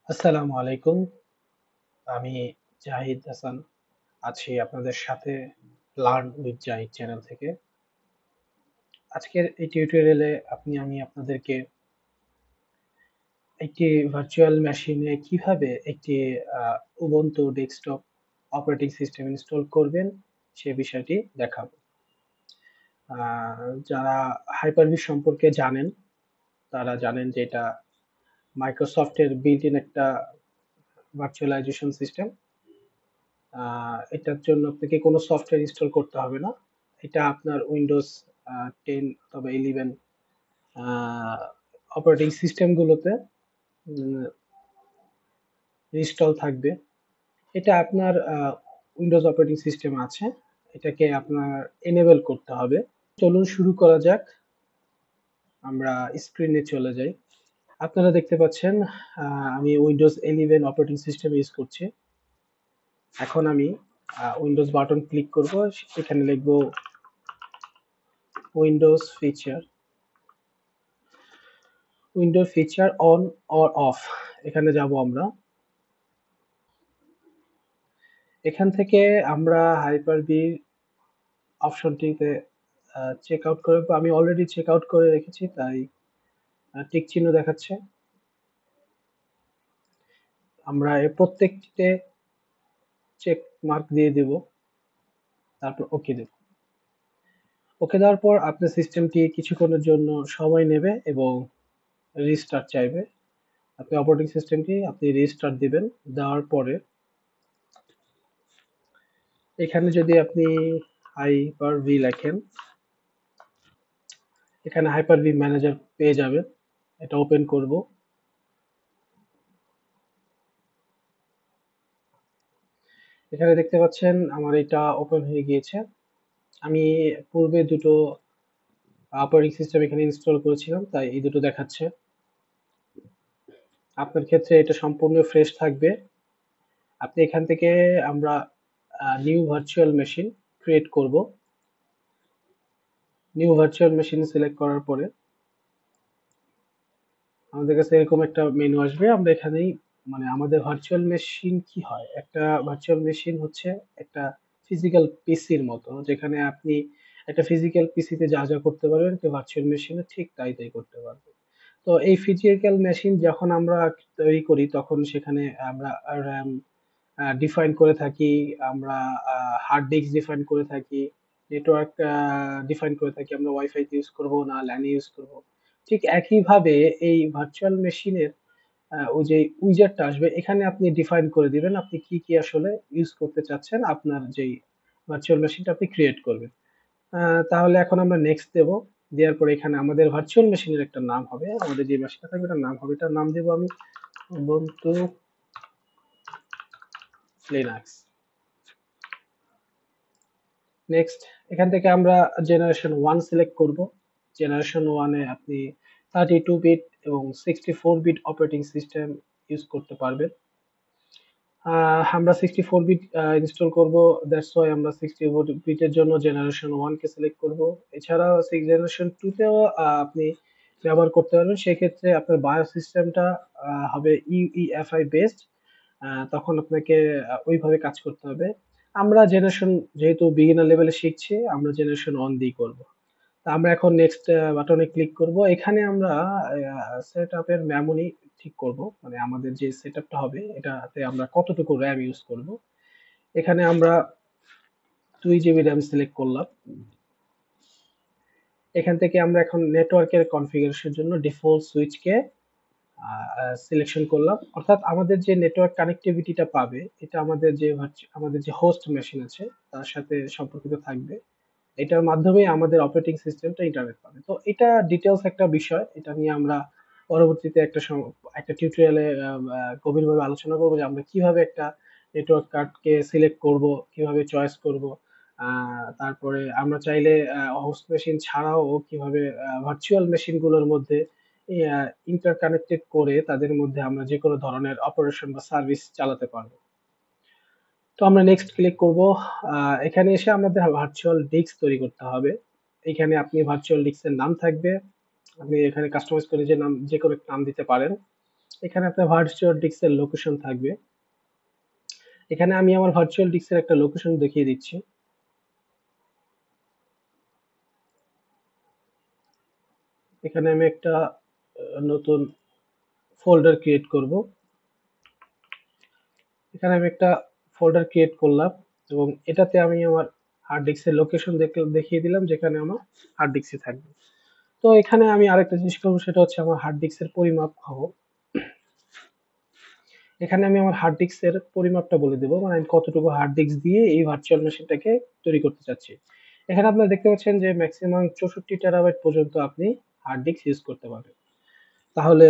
আসসালামু আলাইকুম। আমি জাহিদ হাসান আছি আপনাদের সাথে লার্ন উইথ জাহিদ চ্যানেল থেকে। আজকের এই টিউটোরিয়ালে আমি আপনাদেরকে একটি ভার্চুয়াল মেশিনে কিভাবে একটি Ubuntu desktop operating system install করবেন সে বিষয়টি দেখাবো। যারা হাইপার-ভি সম্পর্কে জানেন তারা জানেন যে এটা মাইক্রোসফটের বিল্ট ইন একটা ভার্চুয়ালাইজেশন সিস্টেম। এটার জন্য আপনাকে কোনো সফটওয়্যার ইনস্টল করতে হবে না। এটা আপনার উইন্ডোজ 10 অথবা 11 অপারেটিং সিস্টেমগুলোতে ইনস্টল থাকবে। এটা আপনার উইন্ডোজ অপারেটিং সিস্টেম আছে, এটাকে আপনার এনেবল করতে হবে। চলুন শুরু করা যাক। আমরা স্ক্রিনে চলে যাই। আপনারা দেখতে পাচ্ছেন আমি উইন্ডোজ 11 অপারেটিং সিস্টেম ইউজ করছি। এখন আমি উইন্ডোজ বাটন ক্লিক করব, এখানে লিখব Windows feature on or of, এখানে যাব আমরা। এখান থেকে আমরা হাইপার-ভি অপশনটিতে চেক আউট করব। আমি অলরেডি চেক আউট করে রেখেছি, তাই টিক চিহ্ন দেখাচ্ছে। আমরা এর প্রত্যেকটিতে চেক মার্ক দিয়ে দেব, তারপর ওকে দেব। ওকে দেওয়ার পর আপনার সিস্টেমটি কিছুক্ষণের জন্য সময় নেবে এবং রিস্টার্ট চাইবে। আপনি অপারেটিং সিস্টেমটি রিস্টার্ট দিবেন। দেওয়ার পরে এখানে যদি আপনি হাইপার-ভি লেখেন, এখানে হাইপার-ভি ম্যানেজার পেয়ে যাবেন। এটা ওপেন করব। এখানে দেখতে পাচ্ছেন আমার এটা ওপেন হয়ে গিয়েছে। আমি পূর্বে দুটো অপারেটিং সিস্টেম এখানে ইনস্টল করেছিলাম, তাই এই দুটো দেখাচ্ছে। আপনার ক্ষেত্রে এটা সম্পূর্ণ ফ্রেশ থাকবে। আপনি এখান থেকে আমরা নিউ ভার্চুয়াল মেশিন ক্রিয়েট করব। নিউ ভার্চুয়াল মেশিন সিলেক্ট করার পরে আমাদের কাছে এরকম একটা মেনু আসবে। আমরা এখানেই আমাদের ভার্চুয়াল মেশিন কি হয়, একটা ভার্চুয়াল মেশিন হচ্ছে একটা ফিজিক্যাল পিসির মতো, যেখানে আপনি একটা ফিজিক্যাল পিসিতে যা যা করতে পারবেন একটা ভার্চুয়াল মেশিনে ঠিক তাই করতে পারবেন। তো এই ফিজিক্যাল মেশিন যখন আমরা তৈরি করি তখন সেখানে আমরা র্যাম ডিফাইন করে থাকি, আমরা হার্ড ডিস্ক ডিফাইন করে থাকি, নেটওয়ার্ক ডিফাইন করে থাকি, আমরা ওয়াইফাই ইউজ করব না ল্যান ইউজ করব। ঠিক একইভাবে এই ভার্চুয়াল মেশিনের ওই যে উইজারটা আসবে, এখানে আপনি ডিফাইন করে দিবেন আপনি কি কি আসলে ইউজ করতে চাচ্ছেন, আপনার যেই ভার্চুয়াল মেশিনটা আপনি ক্রিয়েট করবেন। তাহলে এখন আমরা নেক্সট দেব। দেওয়ার পরে এখানে আমাদের ভার্চুয়াল মেশিনের একটা নাম হবে, আমাদের যে মেশিনটা থাকবে এটার নাম হবে, এটার নাম দেব আমি ubuntu linux। নেক্সট এখান থেকে আমরা জেনারেশন 1 সিলেক্ট করব। জেনারেশন 1 এ আপনি 32 বিট এবং 64 বিট অপারেটিং সিস্টেম ইউজ করতে পারবেন। আমরা 64 বিট ইনস্টল করব, দ্যাটস ওয়াই আমরা 64 বিটের জন্য জেনারেশন 1 কে সিলেক্ট করব। এছাড়াও জেনারেশন 2 তেও আপনি ব্যবহার করতে পারবেন। সেক্ষেত্রে আপনার বায়োস সিস্টেমটা হবে ইউইএফআই বেসড। তখন আপনাকে ওইভাবে কাজ করতে হবে। আমরা জেনারেশন যেহেতু বিগিনার লেভেলে শিখছি, আমরা জেনারেশন 1 দিয়ে করব। তা আমরা এখন নেক্সট বাটনে ক্লিক করব। এখানে আমরা সেটআপের মেমরি ঠিক করব, আমাদের যে সেটআপটা হবে এটাতে আমরা কতটুকু র্যাম ইউজ করব। এখানে আমরা 2 জিবি র্যাম সিলেক্ট করলাম। এখান থেকে আমরা এখন নেটওয়ার্কের কনফিগারেশনের জন্য ডিফল্ট সুইচকে সিলেকশন করলাম, অর্থাৎ আমাদের যে নেটওয়ার্ক কানেক্টিভিটিটা পাবে এটা আমাদের যে হোস্ট মেশিন আছে তার সাথে সম্পর্কিত থাকবে। এটার মাধ্যমে আমাদের অপারেটিং সিস্টেমটা ইন্টারনেট পাবে। তো এটা ডিটেলস একটা বিষয়, এটা নিয়ে আমরা পরবর্তীতে একটা টিউটোরিয়ালে গভীরভাবে আলোচনা করব যে আমরা কিভাবে একটা নেটওয়ার্ক কার্ডকে সিলেক্ট করব, কিভাবে চয়েস করব। তারপরে আমরা চাইলে হোস্ট মেশিন ছাড়াও কিভাবে ভার্চুয়াল মেশিনগুলোর মধ্যে ইন্টারকানেক্টেড করে তাদের মধ্যে আমরা যে কোনো ধরনের অপারেশন বা সার্ভিস চালাতে পারবো। তো আমরা নেক্সট ক্লিক করব। এখানে এসে আমাদের ভার্চুয়াল ডিস্ক তৈরি করতে হবে। এখানে আপনি ভার্চুয়াল ডিস্কের নাম থাকবে, আপনি এখানে কাস্টমাইজ করে যে কোনো নাম দিতে পারেন। এখানে আপনার ভার্চুয়াল ডিস্কের লোকেশন থাকবে। এখানে আমি আমার ভার্চুয়াল ডিস্কের একটা লোকেশন দেখিয়ে দিচ্ছি। এখানে আমি একটা নতুন ফোল্ডার ক্রিয়েট করব। এখানে আমি একটা ফোল্ডার ক্রিয়েট করলাম এবং এটাতে আমি আমার হার্ড ডিস্কের লোকেশন দেখিয়ে দিলাম, যেখানে আমার হার্ড ডিস্কে থাকবে। তো এখানে আমি আরেকটা জিনিস করবো, সেটা হচ্ছে আমার হার্ড ডিস্কের পরিমাপ হবো। এখানে আমি আমার হার্ড ডিস্কের পরিমাপটা বলে দেবো, মানে আমি কতটুকু হার্ড ডিস্ক দিয়ে এই ভার্চুয়াল মেশিনটাকে তৈরি করতে চাচ্ছি। এখানে আপনারা দেখতে পাচ্ছেন যে ম্যাক্সিমাম 64 টেরাবাইট পর্যন্ত আপনি হার্ড ডিস্ক ইউজ করতে পারবেন। তাহলে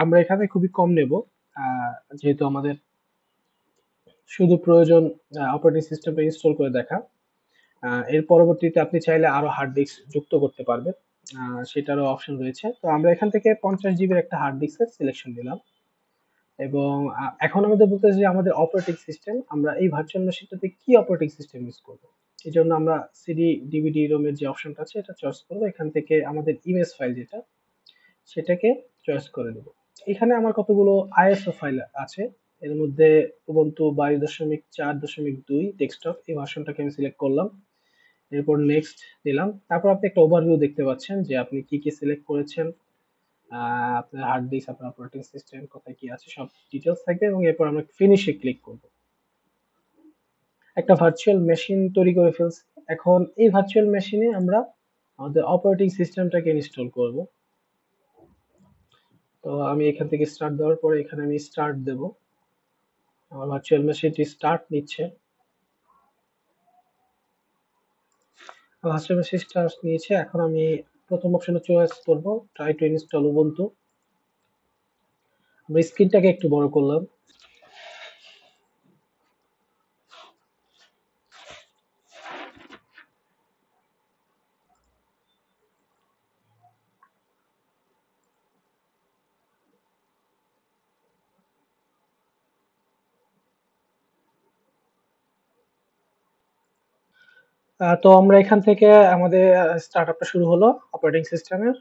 আমরা এখানে খুবই কম নেব, যেহেতু আমাদের শুধু প্রয়োজন অপারেটিং সিস্টেমটা ইনস্টল করে দেখা। এর পরবর্তীতে আপনি চাইলে আরো হার্ড ডিস্ক যুক্ত করতে পারবেন, সেটারও অপশন রয়েছে। তো আমরা এখান থেকে 50 জিবির একটা হার্ড ডিস্কের সিলেকশন দিলাম এবং এখন আমাদের বলতেছে যে আমাদের অপারেটিং সিস্টেম, আমরা এই ভার্চুয়াল মেশিনটাতে কি অপারেটিং সিস্টেম ইউজ করব। এই জন্য আমরা সিডি ডিভিডি রোমের যে অপশনটা আছে এটা চয়েস করবো। এখান থেকে আমাদের ইমেজ ফাইল যেটা, সেটাকে চয়েস করে দেব। এখানে আমার কতগুলো আইএসও ফাইল আছে, এর মধ্যে উবুন্টু 22.4.2 ডেস্কটপ এই ভার্সনটাকে আমি সিলেক্ট করলাম। এরপর নেক্সট দিলাম। তারপর আপনি একটা ওভারভিউ দেখতে পাচ্ছেন যে আপনি কি কি সিলেক্ট করেছেন, আপনার হার্ড ডিস্ক, আপনার অপারেটিং সিস্টেম, কোথায় কি আছে সব ডিটেলস থাকবে এবং এরপর আমরা ফিনিশে ক্লিক করব। একটা ভার্চুয়াল মেশিন তৈরি করে ফেলছি। এখন এই ভার্চুয়াল মেশিনে আমরা আমাদের অপারেটিং সিস্টেমটাকে ইনস্টল করব। তো আমি এখান থেকে স্টার্ট দেওয়ার পরে এখানে আমি স্টার্ট দেব। আমার ভার্চুয়াল মেশিনটি স্টার্ট নিচ্ছে। ভার্চুয়াল মেশিন স্টার্ট নিয়েছে। এখন আমি প্রথম অপশনে চয়েস করব ট্রাই টু ইনস্টল উবুন্টু। আমরা স্ক্রিনটাকে একটু বড় করলাম। তো আমরা এখান থেকে আমাদের স্টার্টআপটা শুরু হলো অপারেটিং সিস্টেমের।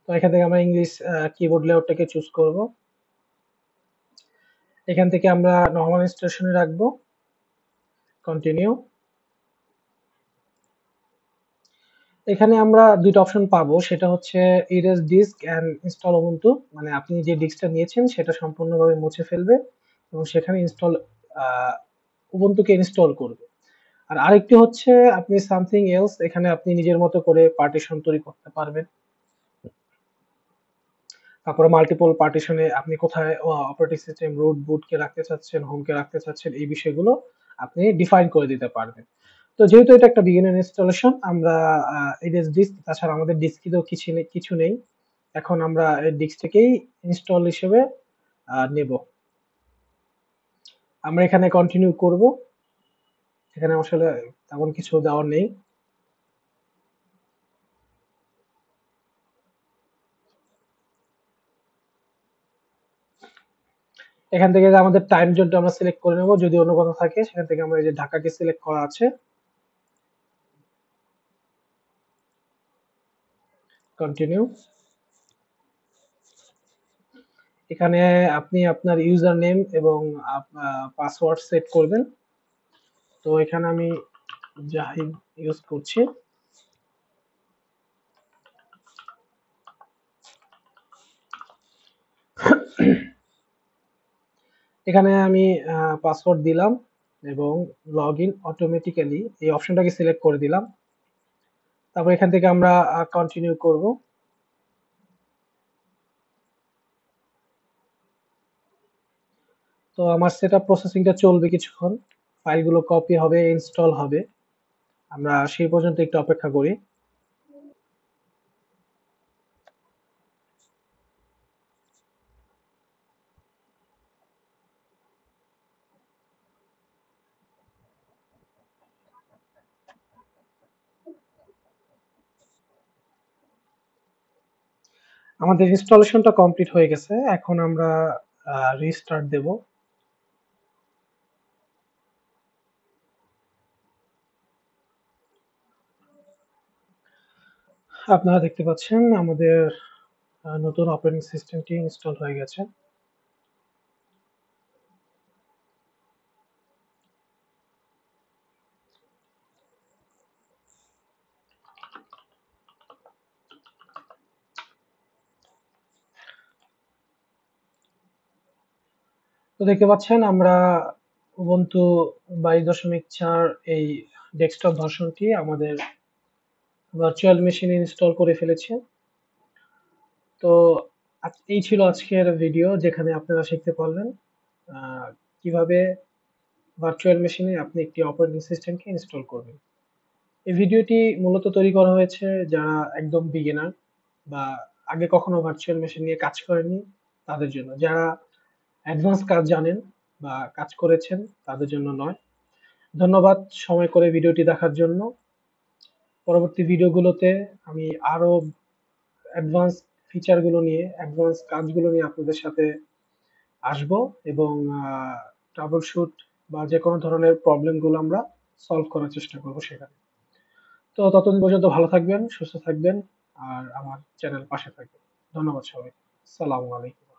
তো এখান থেকে আমরা ইংলিশ কিবোর্ড লেআউটটাকে চুজ করব। এখান থেকে আমরা নরমাল ইনস্টলেশনে রাখবো, কন্টিনিউ। এখানে আমরা দুইটা অপশন পাবো, সেটা হচ্ছে erase disk and install Ubuntu, মানে আপনি যে ডিস্কটা নিয়েছেন সেটা সম্পূর্ণভাবে মুছে ফেলবে এবং সেখানে ইনস্টল উবুন্টুকে ইনস্টল করবে। আর আরেকটি হচ্ছে আপনি সামথিং এলস, এখানে আপনি নিজের মতো করে পার্টিশন তৈরি করতে পারবেন। তারপরে মাল্টিপল পার্টিশনে আপনি কোথায় অপারেটিং সিস্টেম রুট বুটকে রাখতে চাচ্ছেন, হোমকে রাখতে চাচ্ছেন, এই বিষয়গুলো আপনি ডিফাইন করে দিতে পারবেন। তো যেহেতু এটা একটা বিগিনার ইনস্টলেশন, আমরা এই ডিস্ক, তাছাড়া আমাদের ডিস্কেও কিছু নেই। এখন আমরা এই ডিস্কটাকেই ইনস্টল হিসেবে নেব। আমরা এখানে কন্টিনিউ করব। এখানে আসলে তেমন কিছু দেওয়ার নেই। এখান থেকে যে আমাদের টাইম জোনটা আমরা সিলেক্ট করে নেব, যদি অন্য কথা থাকে সেখান থেকে আমরা এই যে ঢাকাকে সিলেক্ট করা আছে, কন্টিনিউ। এখানে আপনি আপনার ইউজার নেম এবং পাসওয়ার্ড সেট করবেন। তো এখানে আমি জাহিদ ইউজ করছি। এখানে আমি পাসওয়ার্ড দিলাম এবং লগ ইন অটোমেটিক্যালি এই অপশনটাকে সিলেক্ট করে দিলাম। তারপর এখান থেকে আমরা কন্টিনিউ করব। তো আমার সেটআপ প্রসেসিংটা চলবে কিছুক্ষণ, ফাইলগুলো কপি হবে, ইনস্টল হবে। আমরা সেই পর্যন্ত একটু অপেক্ষা করি। আমাদের ইনস্টলেশনটা কমপ্লিট হয়ে গেছে। এখন আমরা রিস্টার্ট দেব। আপনারা দেখতে পাচ্ছেন আমাদের নতুন অপারেটিং সিস্টেমটি ইনস্টল হয়ে গেছে। তো দেখতে পাচ্ছেন আমরা উবুন্টু 22.4 এই ডেস্কটপ ভার্সনটি আমাদের ভার্চুয়াল মেশিনে ইনস্টল করে ফেলেছি। তো এই ছিল আজকের ভিডিও, যেখানে আপনারা শিখতে পারলেন কিভাবে ভার্চুয়াল মেশিনে আপনি একটি অপারেটিং সিস্টেমকে ইনস্টল করবেন। এই ভিডিওটি মূলত তৈরি করা হয়েছে যারা একদম বিগিনার বা আগে কখনো ভার্চুয়াল মেশিন নিয়ে কাজ করেননি তাদের জন্য। যারা অ্যাডভান্স কাজ জানেন বা কাজ করেছেন তাদের জন্য নয়। ধন্যবাদ সময় করে ভিডিওটি দেখার জন্য। পরবর্তী ভিডিওগুলোতে আমি আরো অ্যাডভান্স ফিচারগুলো নিয়ে, অ্যাডভান্স কাজগুলো নিয়ে আপনাদের সাথে আসবো এবং ট্রাবল শুট বা যে কোনো ধরনের প্রবলেমগুলো আমরা সলভ করার চেষ্টা করবো সেখানে। তো ততদিন পর্যন্ত ভালো থাকবেন, সুস্থ থাকবেন আর আমার চ্যানেল পাশে থাকবেন। ধন্যবাদ সবাইকে। আসসালামু আলাইকুম।